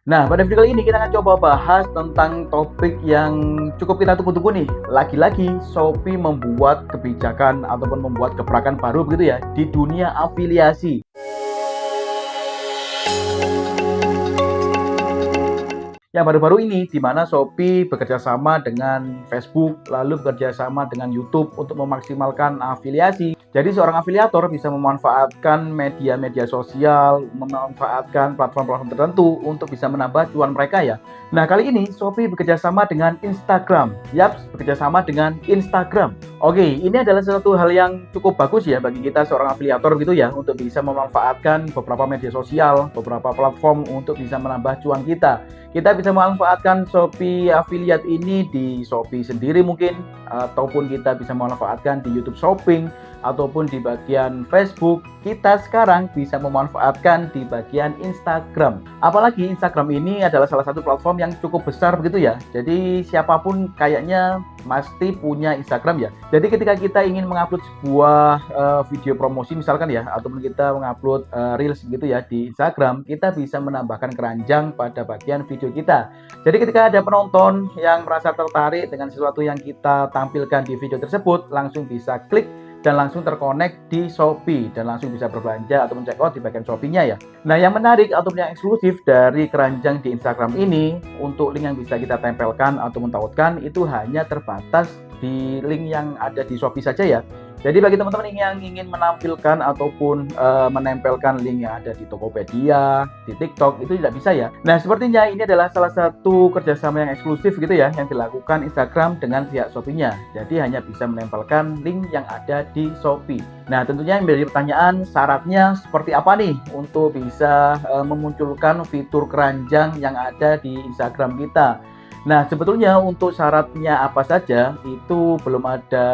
Nah, pada video kali ini kita akan coba bahas tentang topik yang cukup kita tunggu-tunggu nih. Lagi-lagi Shopee membuat kebijakan ataupun membuat gebrakan baru begitu ya di dunia afiliasi. Yang baru-baru ini di mana Shopee bekerja sama dengan Facebook, lalu bekerja sama dengan YouTube untuk memaksimalkan afiliasi. Jadi seorang afiliator bisa memanfaatkan media-media sosial, memanfaatkan platform-platform tertentu untuk bisa menambah cuan mereka ya. Nah, kali ini Shopee bekerja sama dengan Instagram. Yaps, bekerja sama dengan Instagram. Oke, ini adalah satu hal yang cukup bagus ya bagi kita seorang afiliator gitu ya untuk bisa memanfaatkan beberapa media sosial, beberapa platform untuk bisa menambah cuan kita. Kita bisa memanfaatkan Shopee Affiliate ini di Shopee sendiri mungkin, ataupun kita bisa memanfaatkan di YouTube Shopping, ataupun di bagian Facebook. Kita sekarang bisa memanfaatkan di bagian Instagram. Apalagi Instagram ini adalah salah satu platform yang cukup besar begitu ya. Jadi siapapun kayaknya pasti punya Instagram ya. Jadi ketika kita ingin mengupload sebuah video promosi misalkan ya, ataupun kita mengupload reels gitu ya di Instagram, kita bisa menambahkan keranjang pada bagian video kita. Jadi ketika ada penonton yang merasa tertarik dengan sesuatu yang kita tampilkan di video tersebut, langsung bisa klik dan langsung terkonek di Shopee dan langsung bisa berbelanja atau check out di bagian Shopee-nya ya. Nah, yang menarik ataupun yang eksklusif dari keranjang di Instagram ini, untuk link yang bisa kita tempelkan atau mentautkan itu hanya terbatas di link yang ada di Shopee saja ya. Jadi bagi teman-teman yang ingin menampilkan ataupun menempelkan link yang ada di Tokopedia, di TikTok itu tidak bisa ya. Nah, sepertinya ini adalah salah satu kerjasama yang eksklusif gitu ya yang dilakukan Instagram dengan pihak Shopee-nya. Jadi hanya bisa menempelkan link yang ada di Shopee. Nah, tentunya yang menjadi pertanyaan syaratnya seperti apa nih untuk bisa memunculkan fitur keranjang yang ada di Instagram kita. Nah, sebetulnya untuk syaratnya apa saja itu belum ada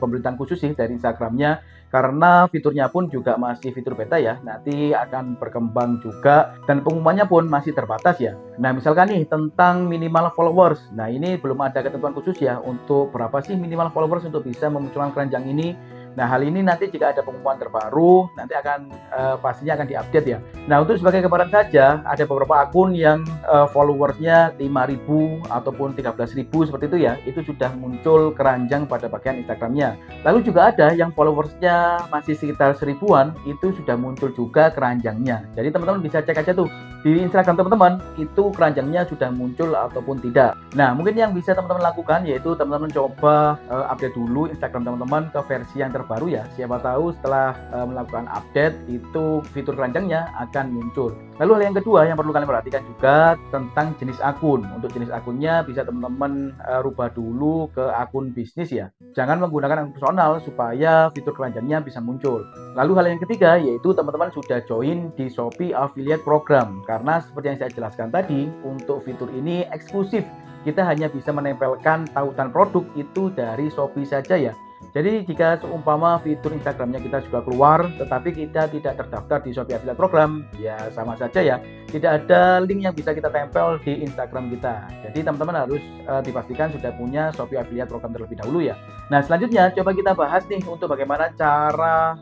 pemberitahuan khusus sih dari Instagramnya, karena fiturnya pun juga masih fitur beta ya. Nanti akan berkembang juga dan pengumumannya pun masih terbatas ya. Nah, misalkan nih tentang minimal followers. Nah, ini belum ada ketentuan khusus ya untuk berapa sih minimal followers untuk bisa memunculkan keranjang ini. Nah, hal ini nanti jika ada pengumuman terbaru, nanti akan pastinya akan diupdate ya. Nah, untuk sebagai gambaran saja, ada beberapa akun yang followersnya 5.000 ataupun 13.000 seperti itu ya, itu sudah muncul keranjang pada bagian Instagramnya. Lalu juga ada yang followersnya masih sekitar 1000-an, itu sudah muncul juga keranjangnya. Jadi teman-teman bisa cek aja tuh di Instagram teman-teman, itu keranjangnya sudah muncul ataupun tidak. Nah, mungkin yang bisa teman-teman lakukan yaitu teman-teman coba update dulu Instagram teman-teman ke versi yang terbaru ya. Siapa tahu setelah melakukan update itu fitur keranjangnya akan muncul. Lalu hal yang kedua yang perlu kalian perhatikan juga tentang jenis akun. Untuk jenis akunnya bisa teman-teman rubah dulu ke akun bisnis ya. Jangan menggunakan akun personal supaya fitur keranjangnya bisa muncul. Lalu hal yang ketiga yaitu teman-teman sudah join di Shopee Affiliate Program. Karena seperti yang saya jelaskan tadi, untuk fitur ini eksklusif. Kita hanya bisa menempelkan tautan produk itu dari Shopee saja ya. Jadi jika seumpama fitur Instagramnya kita juga keluar, tetapi kita tidak terdaftar di Shopee Affiliate Program, ya sama saja ya. Tidak ada link yang bisa kita tempel di Instagram kita. Jadi teman-teman harus dipastikan sudah punya Shopee Affiliate Program terlebih dahulu ya. Nah, selanjutnya coba kita bahas nih untuk bagaimana cara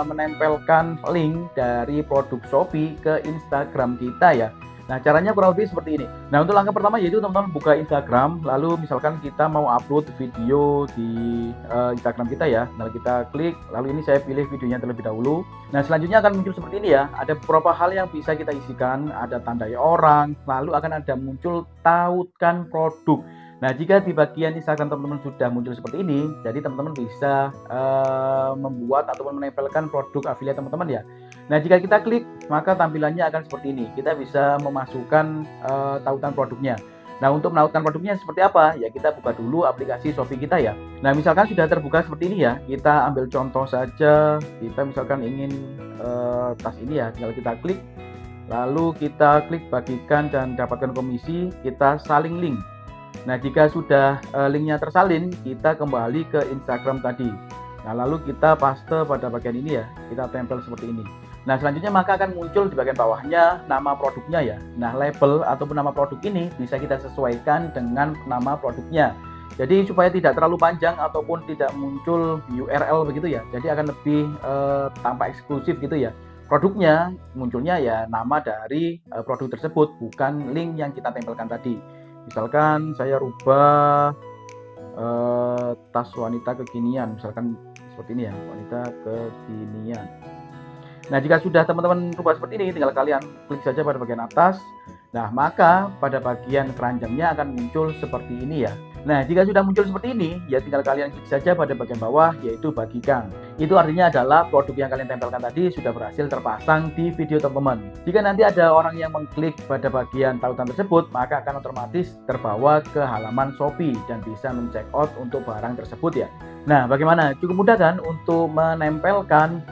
menempelkan link dari produk Shopee ke Instagram kita ya. Nah, caranya kurang lebih seperti ini. Nah, untuk langkah pertama yaitu teman-teman buka Instagram, lalu misalkan kita mau upload video di Instagram kita ya. Nah, kita klik, lalu ini saya pilih videonya terlebih dahulu. Nah, selanjutnya akan muncul seperti ini ya. Ada beberapa hal yang bisa kita isikan, ada tandai orang, lalu akan ada muncul tautkan produk. Nah, jika di bagian Instagram teman-teman sudah muncul seperti ini, jadi teman-teman bisa membuat ataupun menempelkan produk affiliate teman-teman ya. Nah, jika kita klik, maka tampilannya akan seperti ini. Kita bisa memasukkan tautan produknya. Nah, untuk menautkan produknya seperti apa? Ya, kita buka dulu aplikasi Shopee kita ya. Nah, misalkan sudah terbuka seperti ini ya. Kita ambil contoh saja. Kita misalkan ingin tas ini ya, tinggal kita klik. Lalu kita klik bagikan dan dapatkan komisi. Kita salin link. Nah, jika sudah linknya tersalin, kita kembali ke Instagram tadi. Nah, lalu kita paste pada bagian ini ya. Kita tempel seperti ini. Nah, selanjutnya maka akan muncul di bagian bawahnya nama produknya ya. Nah, label ataupun nama produk ini bisa kita sesuaikan dengan nama produknya. Jadi supaya tidak terlalu panjang ataupun tidak muncul URL begitu ya. Jadi akan lebih tampak eksklusif gitu ya. produknya munculnya ya nama dari produk tersebut, bukan link yang kita tempelkan tadi. Misalkan saya rubah tas wanita kekinian, misalkan seperti ini ya, wanita kekinian. Nah, jika sudah teman-teman rubah seperti ini, tinggal kalian klik saja pada bagian atas. Nah, maka pada bagian keranjangnya akan muncul seperti ini ya. Nah, jika sudah muncul seperti ini, ya tinggal kalian klik saja pada bagian bawah, yaitu bagikan. Itu artinya adalah produk yang kalian tempelkan tadi sudah berhasil terpasang di video teman-teman. Jika nanti ada orang yang mengklik pada bagian tautan tersebut, maka akan otomatis terbawa ke halaman Shopee dan bisa men-check out untuk barang tersebut ya. Nah, bagaimana? Cukup mudah kan untuk menempelkan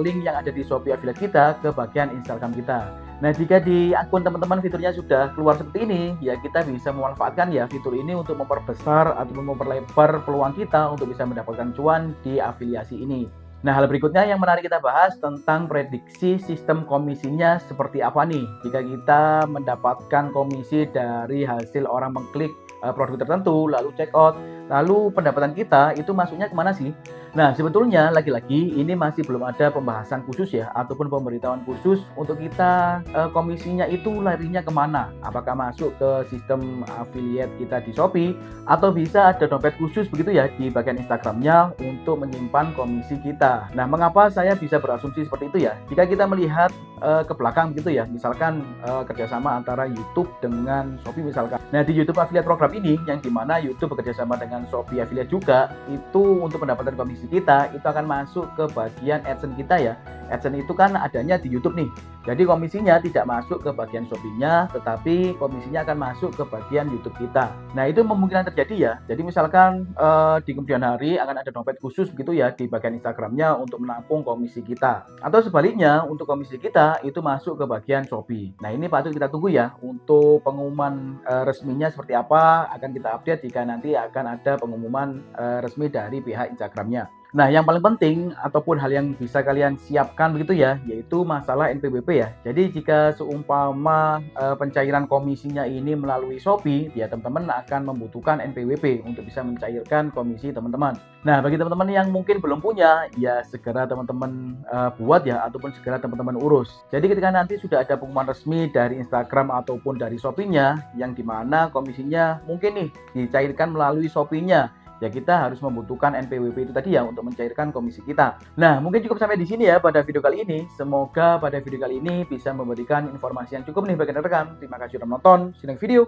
link yang ada di Shopee Affiliate kita ke bagian Instagram kita. Nah, jika di akun teman-teman fiturnya sudah keluar seperti ini, ya kita bisa memanfaatkan ya fitur ini untuk memperbesar ataupun memperlebar peluang kita untuk bisa mendapatkan cuan di afiliasi ini. Nah, hal berikutnya yang menarik kita bahas tentang prediksi sistem komisinya seperti apa nih jika kita mendapatkan komisi dari hasil orang mengklik produk tertentu, lalu check out, lalu pendapatan kita itu masuknya kemana sih? Nah, sebetulnya lagi-lagi ini masih belum ada pembahasan khusus ya, ataupun pemberitahuan khusus untuk kita komisinya itu larinya kemana? Apakah masuk ke sistem affiliate kita di Shopee, atau bisa ada dompet khusus begitu ya di bagian Instagramnya untuk menyimpan komisi kita. Nah, mengapa saya bisa berasumsi seperti itu ya? Jika kita melihat ke belakang begitu ya, misalkan kerjasama antara YouTube dengan Shopee misalkan. Nah, di YouTube Affiliate Program ini, yang dimana YouTube bekerjasama dengan Shopee Affiliate juga, itu untuk pendapatan komisi kita itu akan masuk ke bagian AdSense kita ya. AdSense itu kan adanya di YouTube nih. Jadi komisinya tidak masuk ke bagian Shopee-nya, tetapi komisinya akan masuk ke bagian YouTube kita. Nah, itu memungkinkan terjadi ya. Jadi misalkan di kemudian hari akan ada dompet khusus begitu ya di bagian Instagramnya untuk menampung komisi kita. Atau sebaliknya, untuk komisi kita itu masuk ke bagian Shopee. Nah, ini patut kita tunggu ya untuk pengumuman resminya seperti apa, akan kita update jika nanti akan ada pengumuman resmi dari pihak Instagramnya. Nah, yang paling penting ataupun hal yang bisa kalian siapkan begitu ya, yaitu masalah NPWP ya. Jadi jika seumpama pencairan komisinya ini melalui Shopee, ya teman-teman akan membutuhkan NPWP untuk bisa mencairkan komisi teman-teman. Nah, bagi teman-teman yang mungkin belum punya, ya segera teman-teman buat ya, ataupun segera teman-teman urus. Jadi ketika nanti sudah ada pengumuman resmi dari Instagram ataupun dari Shopee-nya, yang dimana komisinya mungkin nih dicairkan melalui Shopee-nya, ya kita harus membutuhkan NPWP itu tadi ya untuk mencairkan komisi kita. Nah, mungkin cukup sampai di sini ya pada video kali ini. Semoga pada video kali ini bisa memberikan informasi yang cukup nih bagi rekan. Terima kasih sudah menonton. See you next video.